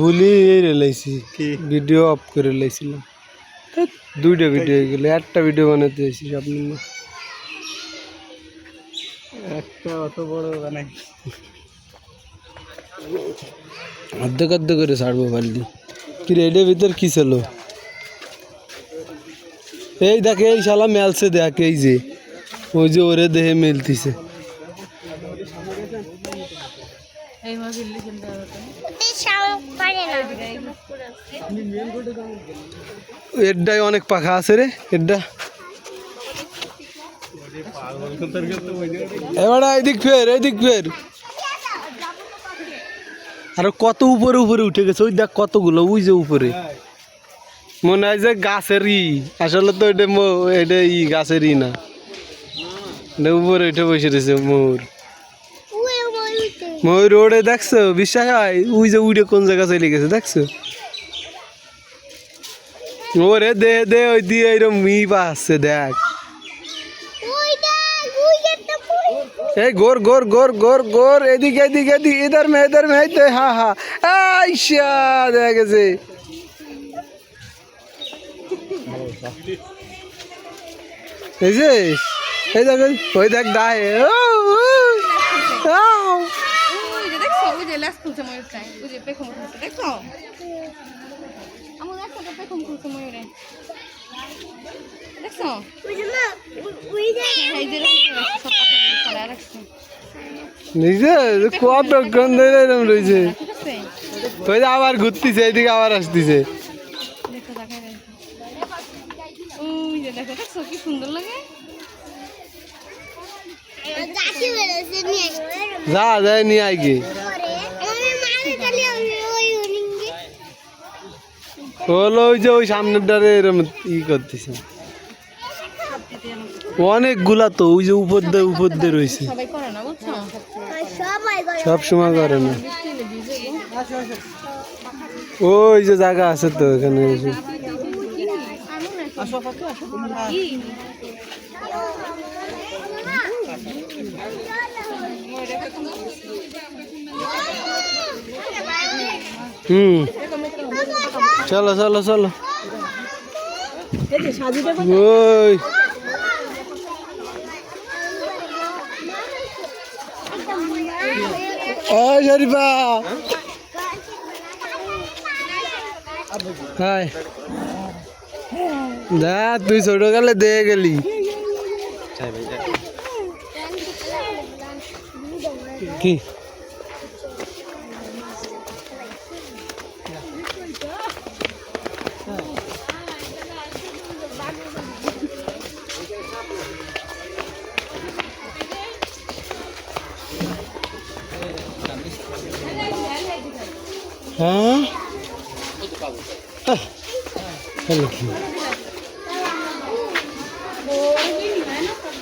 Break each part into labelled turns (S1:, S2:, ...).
S1: বুলি লাইছি video of করে লাইছিলাম, দুইটা ভিডিও হয়ে গেল, একটা ভিডিও বানাতে এসেছি আপনি
S2: একটা অত বড় বানাই
S1: অর্ধেক অর্ধেক করে ছাড়বো পারলি কি রে, এটার ভিতর কি ছিল? এই দেখ, এই শালা মেলছে দেখ, এই যে ওই যে ওরে দেহে মেলতিছে। এডাই অনেক পাখা আছে রে, এডা এবার এদিক ফের, এদিক ফের। আর কত উপরে উপরে উঠে গেছে, ওই দেখ কতগুলো, ওই যে উপরে মনে হয় যে গাছেরই, আসলে তো এটা এটা ই গাছেরই না, উপরে উঠে বসে রয়েছে ময়ূর। ময়ূর ওড়ে দেখছো, বিশ্বাস হয়? ওই যে উড়ে কোন জায়গা চলে গেছে দেখছো? ওরে দে দে, ওই দিয়ে এরকম মি পাচ্ছে দেখ। এই গোর গোর গোর গোর গোর, এদিকে এদিকে এদিকে, ইধর মে হা হা, আইসা দেখা গেছে। এই যে এই দেখ, ওই দেখ ডায়, কতক্ষণ ধরে এরকম রয়েছে, ওই যে আবার ঘুরতেছে, এইদিকে আবার আসতেছে।
S3: কি সুন্দর লাগে,
S1: যা যায় নিয়ে আয় গে, হলো ওই যে ওই সামনের দ্বারে এরকম ই করতেছে অনেকগুলা, তো ওই যে উপর দিয়ে রয়েছে, সব সময় করে না। ওই যে জায়গা আছে তো এখানে, চলো চলো চলো। ওই শরীফা, হাই দা, তুই ছোট কালে দিয়ে গেলি, কি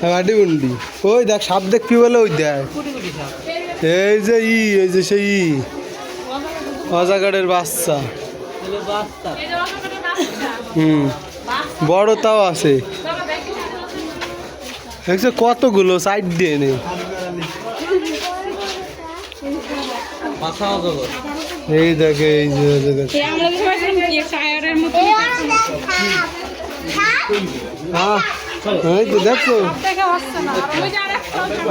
S1: হ্যাঁ বাটি বুন্ডি, ওই দেখ সাপ দেখবি বলে, ওই দেখ এই যে এই যে সেই অজাগরের বাচ্চা, বড় তাও আছে দেখছো, কতগুলো সাইড দিয়ে নেই। এই দেখে এই যে দেখছো,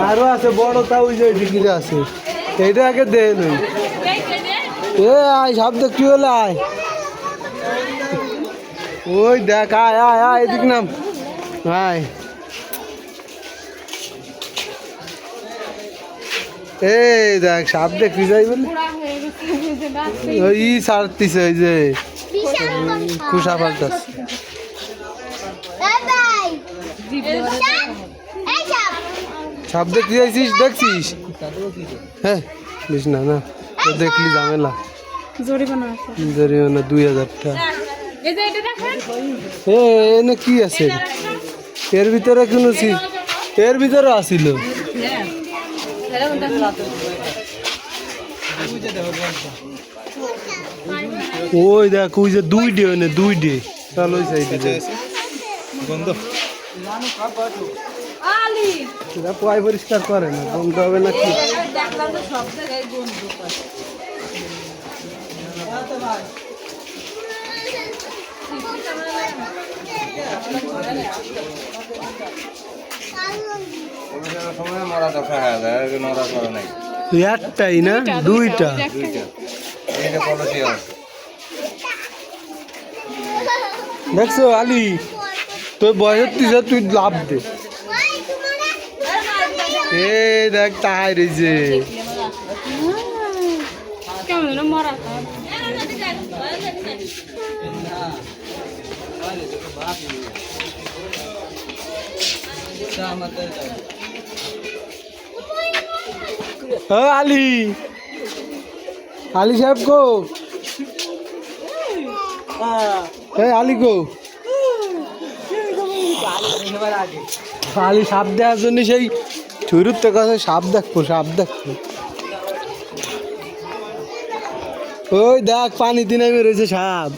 S1: আরো আছে বড় তাও, ওই যে ডিগ্রি আছে, এইটা আগে দেয় নই। এ আয় সাপ দেখি বলে, আয় ওই দেখ, আয় আয় আয় এদিক নাম, আয় এই দেখ সাপ দেখি যাই বলে, ওই ছাড়তিছে, ওই যে খুশা পাল্টাছে। সাপ দেখতে যাইছিস, দেখছিস? হ্যাঁ বুঝ না, না দেখলি ঝামেলা, জরিমানা 2000 টাকা। এনে কি আছে এর ভিতরে? কোনো এর ভিতরে আসিল, ওই দেখ ওই যে 2 ডে, ওই 2 ডে, চলো ওই সাইডে বন্ধ, পরিষ্কার করে না, বন্ধ হবে না কি?
S3: দেখলাম তো সব জায়গায় বন্ধু করে।
S1: একটাই না দুইটা দেখছো আলি তোর বয়সের তিসা তুই লাভ দে এ দেখ তাহাই রয়েছে
S3: কেমন মরা
S1: আলি আলি সাহেব গো আলি গো আলি সাপ দেওয়ার জন্য সেই ছুরুর তো কাছে সাপ দেখবো ওই দেখ পানি দিনে রয়েছে সাপ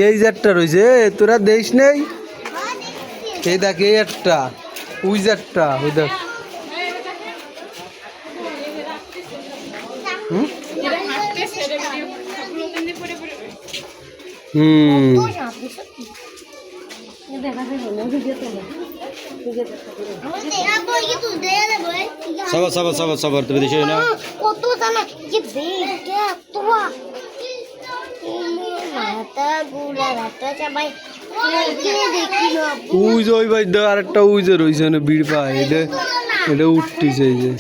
S1: এই যে একটা রয়েছে তোরা দেশ নেই এই দেখ এই একটা ওই যে একটা ওই দেখ
S4: সবার তুমি দেশে না
S5: কত জানা কি দেখে তোরা মাথা গুলা রাতা চাবাই দেখি না
S1: ওই যে ওই ভাই আর একটা ওই যে রয়েছে না বিড় পায় এটা উঠতেছে এই যে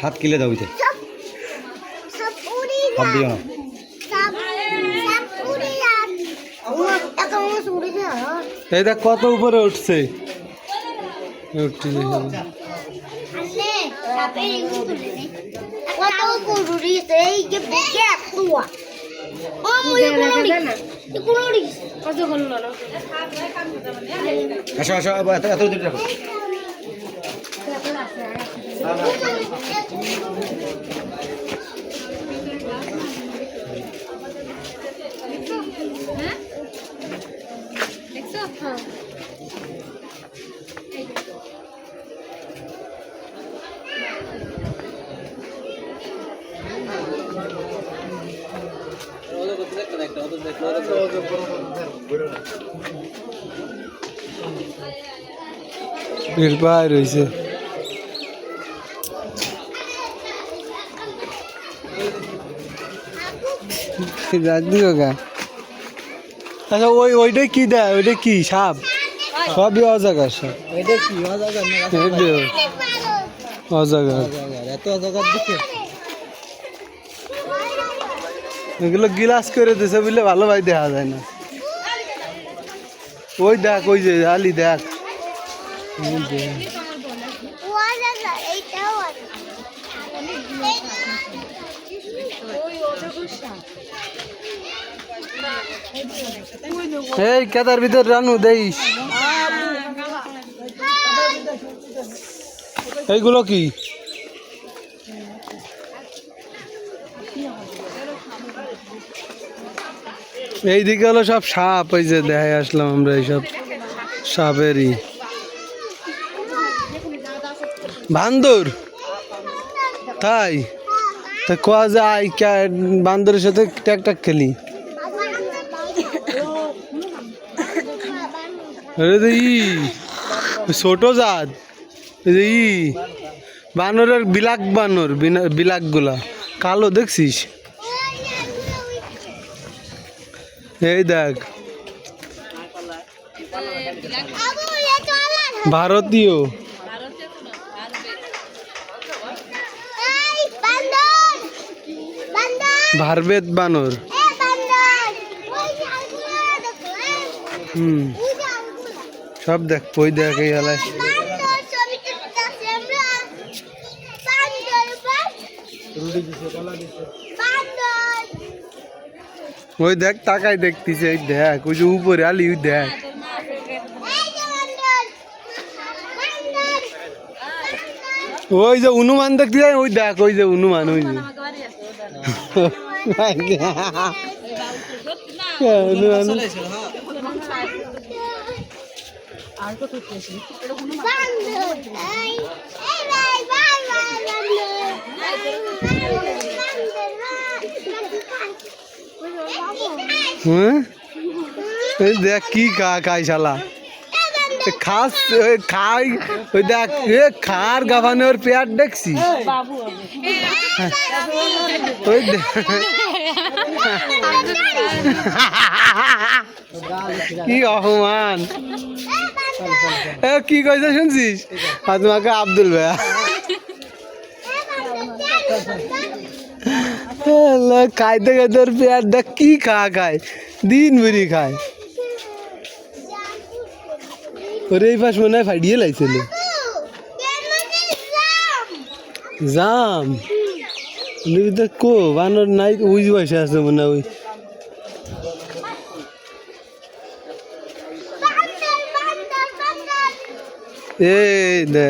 S4: হাত কিলে দাও হাত দিও না
S1: এই দেখ কত উপরে উঠছে
S4: আসো আসো এত দূর রাখো
S1: বিড় পায় রয়েছে আচ্ছা ওইটাই কি দেয় ওইটা কি সাপ সবই অজাগার সাপ
S2: এটা কি অজাগার না
S1: অজাগার
S2: এত অজাগার দেখে
S1: এগুলো গিলাস করে দিছে বলে ভালো ভাই দেখা যায় না ওই দেখ ওই যে আলি দেখ এই কেদার ভিতর রানু দেইস এইগুলো কি এইদিকে হলো সব সাপ ওই যে দেখাই আসলাম আমরা এইসব সাপেরই বান্দর তাই তা কোয়া যায় বান্দরের সাথে ট্যাক ট্যাক খেলি ছোট জাত বানরের বিলাক বানর বিলাক গুলা কালো দেখছিস এই দেখ ভারতীয় ভারবেদ বানর সব দেখ ওই দেখ এই এলাকায়
S2: রুটি দিছে কলা দিছে
S1: ওই দেখ তাকাই দেখতিছে ওই দেখ ওই যে উপরে আলি ওই দেখ ওই যে হনুমান দেখতে যায় ওই দেখ ওই যে হনুমান ওই যে হনুমান
S2: চলেছিল হ্যাঁ
S3: আর কত পেয়েছি
S1: হ্যাঁ এই দেখ কি খাই শালা খাস খাই ওই দেখ এ খার গাভানোর পেয়ার দেখছি
S3: বাবু
S1: ওই দেখ কি অপমান এ কি কইছে শুনছিস আর তোমাকে আব্দুল ভাইয়া খাইতে খাইতে ওর পেয়ার দেখ কি খায় দিন ভরি খায় ওর এই পাশ মনে হয় ফাইডিয়ে লাইছিল জাম কো বানর নাই ওই বসে আছে মনে হয় ওই এই দে